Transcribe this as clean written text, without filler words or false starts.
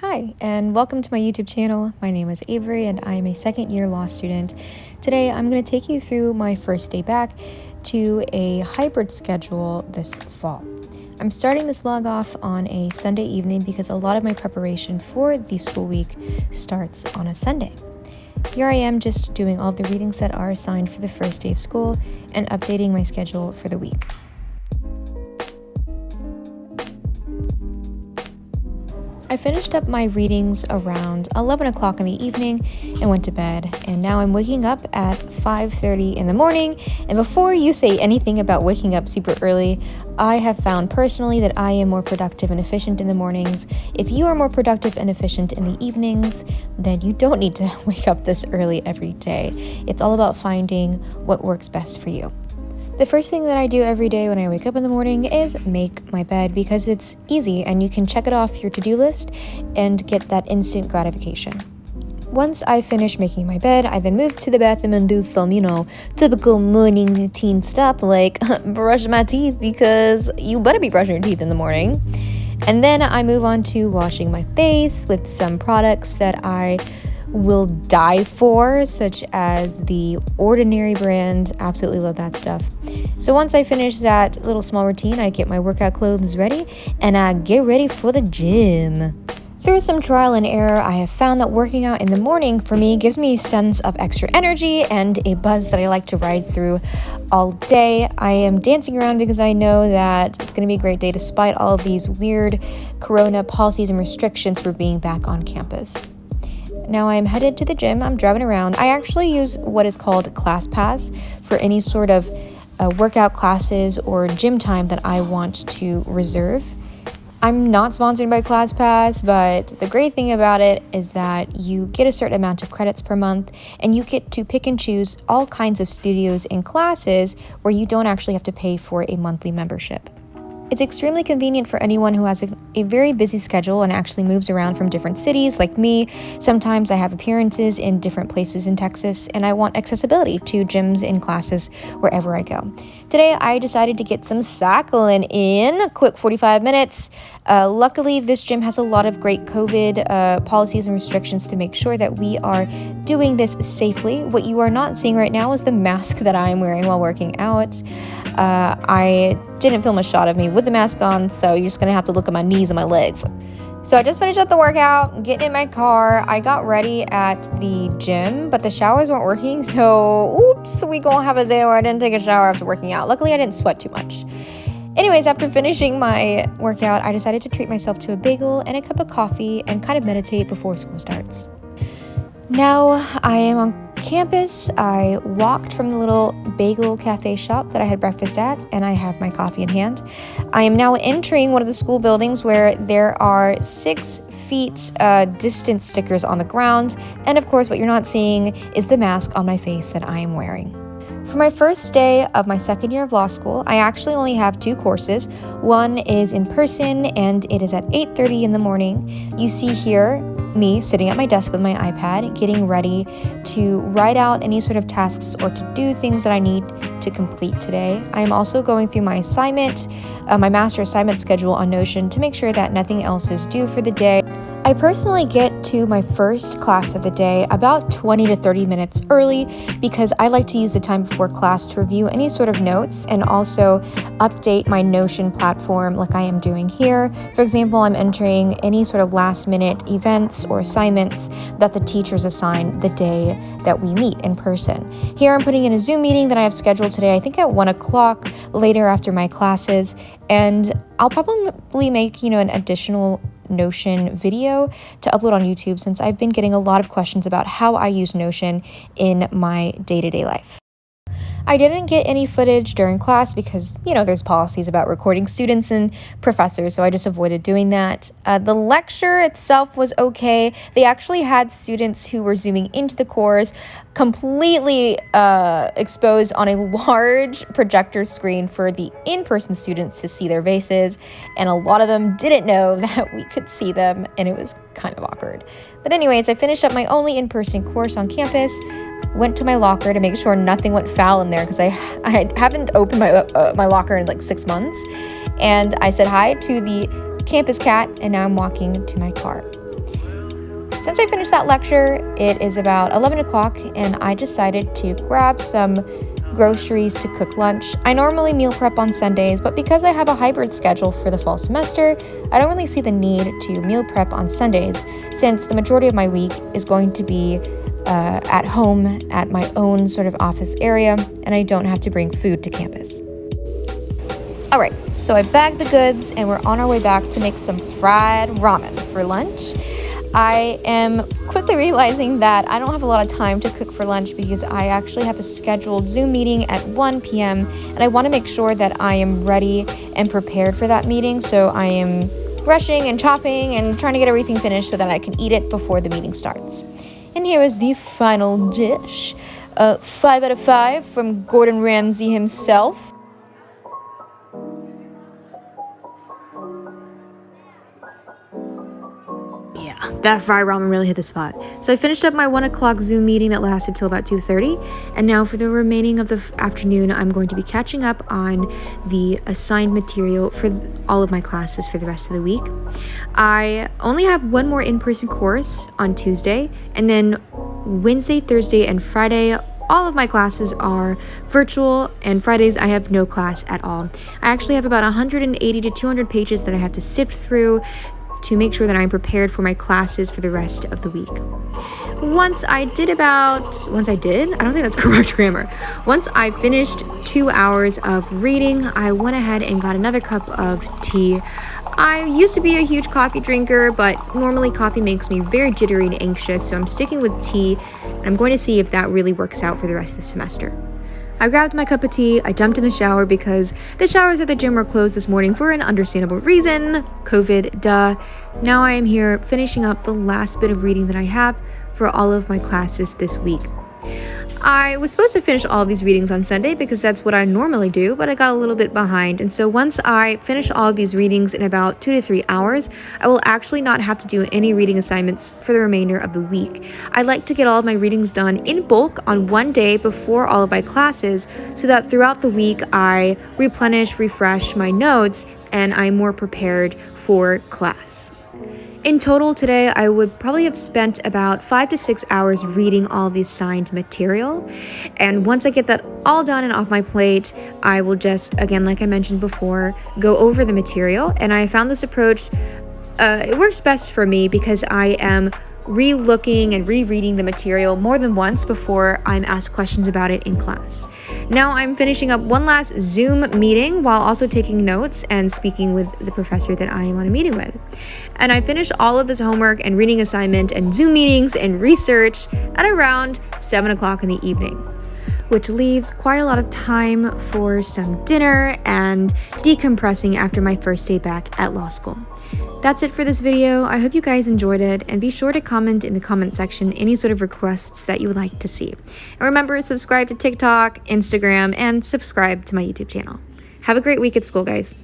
Hi, and welcome to my YouTube channel. My name is Avery, and I am a second-year law student. Today, I'm going to take you through my first day back to a hybrid schedule this fall. I'm starting this vlog off on a Sunday evening because a lot of my preparation for the school week starts on a Sunday. Here I am just doing all the readings that are assigned for the first day of school and updating my schedule for the week. I finished up my readings around 11 o'clock in the evening and went to bed, and now I'm waking up at 5:30 in the morning. And before you say anything about waking up super early, I have found personally that I am more productive and efficient in the mornings. If you are more productive and efficient in the evenings, then you don't need to wake up this early every day. It's all about finding what works best for you. The first thing that I do every day when I wake up in the morning is make my bed because it's easy and you can check it off your to-do list and get that instant gratification. Once I finish making my bed, I then move to the bathroom and do some, typical morning routine stuff like brush my teeth because you better be brushing your teeth in the morning. And then I move on to washing my face with some products that I will die for, such as the Ordinary brand. Absolutely love that stuff. So once I finish that little small routine, I get my workout clothes ready and I get ready for the gym. Through some trial and error, I have found that working out in the morning for me gives me a sense of extra energy and a buzz that I like to ride through all day. I am dancing around because I know that it's going to be a great day despite all of these weird corona policies and restrictions for being back on campus. Now I'm headed to the gym. I'm driving around. I actually use what is called ClassPass for any sort of workout classes or gym time that I want to reserve. I'm not sponsored by ClassPass, but the great thing about it is that you get a certain amount of credits per month and you get to pick and choose all kinds of studios and classes where you don't actually have to pay for a monthly membership. It's extremely convenient for anyone who has a very busy schedule and actually moves around from different cities like me. Sometimes I have appearances in different places in Texas and I want accessibility to gyms and classes wherever I go. Today I decided to get some cycling in, a quick 45 minutes. Luckily this gym has a lot of great COVID policies and restrictions to make sure that we are doing this safely. What you are not seeing right now is the mask that I'm wearing while working out. I didn't film a shot of me with the mask on, so you're just gonna have to look at my knees and my legs. So I just finished up the workout, getting in my car. I got ready at the gym, but the showers weren't working, so oops, we gonna have a day where I didn't take a shower after working out. Luckily, I didn't sweat too much. Anyways, after finishing my workout, I decided to treat myself to a bagel and a cup of coffee and kind of meditate before school starts. Now I am on campus. I walked from the little bagel cafe shop that I had breakfast at, and I have my coffee in hand. I am now entering one of the school buildings where there are 6 feet distance stickers on the ground, and of course what you're not seeing is the mask on my face that I am wearing. For my first day of my second year of law school, I actually only have 2 courses. One is in person and it is at 8:30 in the morning. You see here me sitting at my desk with my iPad, getting ready to write out any sort of tasks or to do things that I need to complete today. I am also going through my assignment, my master assignment schedule on Notion to make sure that nothing else is due for the day. I personally get to my first class of the day about 20 to 30 minutes early because I like to use the time before class to review any sort of notes and also update my Notion platform like I am doing here. For example, I'm entering any sort of last minute events or assignments that the teachers assign the day that we meet in person. Here I'm putting in a Zoom meeting that I have scheduled today, I think at 1 o'clock later after my classes, and I'll probably make, an additional Notion video to upload on YouTube since I've been getting a lot of questions about how I use Notion in my day-to-day life. I didn't get any footage during class because, there's policies about recording students and professors, so I just avoided doing that. The lecture itself was okay. They actually had students who were zooming into the course completely exposed on a large projector screen for the in-person students to see their faces, and a lot of them didn't know that we could see them, and it was kind of awkward. But anyways, I finished up my only in-person course on campus, went to my locker to make sure nothing went foul in there because I haven't opened my locker in like 6 months, and I said hi to the campus cat, and now I'm walking to my car. Since I finished that lecture, it is about 11 o'clock and I decided to grab some groceries to cook lunch. I normally meal prep on Sundays, but because I have a hybrid schedule for the fall semester, I don't really see the need to meal prep on Sundays since the majority of my week is going to be at home at my own sort of office area and I don't have to bring food to campus. Alright, so I bagged the goods and we're on our way back to make some fried ramen for lunch. I am quickly realizing that I don't have a lot of time to cook for lunch because I actually have a scheduled Zoom meeting at 1 p.m. and I want to make sure that I am ready and prepared for that meeting. So I am rushing and chopping and trying to get everything finished so that I can eat it before the meeting starts. And here is the final dish. 5 out of 5 from Gordon Ramsay himself. That fried ramen really hit the spot. So I finished up my 1 o'clock Zoom meeting that lasted till about 2:30. And now for the remaining of the afternoon, I'm going to be catching up on the assigned material for all of my classes for the rest of the week. I only have one more in-person course on Tuesday. And then Wednesday, Thursday, and Friday, all of my classes are virtual, and Fridays I have no class at all. I actually have about 180 to 200 pages that I have to sift through to make sure that I'm prepared for my classes for the rest of the week. Once I finished 2 hours of reading, I went ahead and got another cup of tea. I used to be a huge coffee drinker, but normally coffee makes me very jittery and anxious, so I'm sticking with tea, and I'm going to see if that really works out for the rest of the semester. I grabbed my cup of tea, I jumped in the shower because the showers at the gym were closed this morning for an understandable reason. COVID, duh. Now I am here finishing up the last bit of reading that I have for all of my classes this week. I was supposed to finish all of these readings on Sunday because that's what I normally do, but I got a little bit behind. And so once I finish all of these readings in about 2 to 3 hours, I will actually not have to do any reading assignments for the remainder of the week. I like to get all of my readings done in bulk on one day before all of my classes so that throughout the week I refresh my notes, and I'm more prepared for class. In total today, I would probably have spent about 5 to 6 hours reading all the assigned material. And once I get that all done and off my plate, I will just, again, like I mentioned before, go over the material. And I found this approach, it works best for me because I am re-looking and rereading the material more than once before I'm asked questions about it in class. Now I'm finishing up one last Zoom meeting while also taking notes and speaking with the professor that I am on a meeting with. And I finished all of this homework and reading assignment and Zoom meetings and research at around 7 o'clock in the evening, which leaves quite a lot of time for some dinner and decompressing after my first day back at law school. That's it for this video. I hope you guys enjoyed it, and be sure to comment in the comment section any sort of requests that you would like to see. And remember, subscribe to TikTok, Instagram, and subscribe to my YouTube channel. Have a great week at school, guys.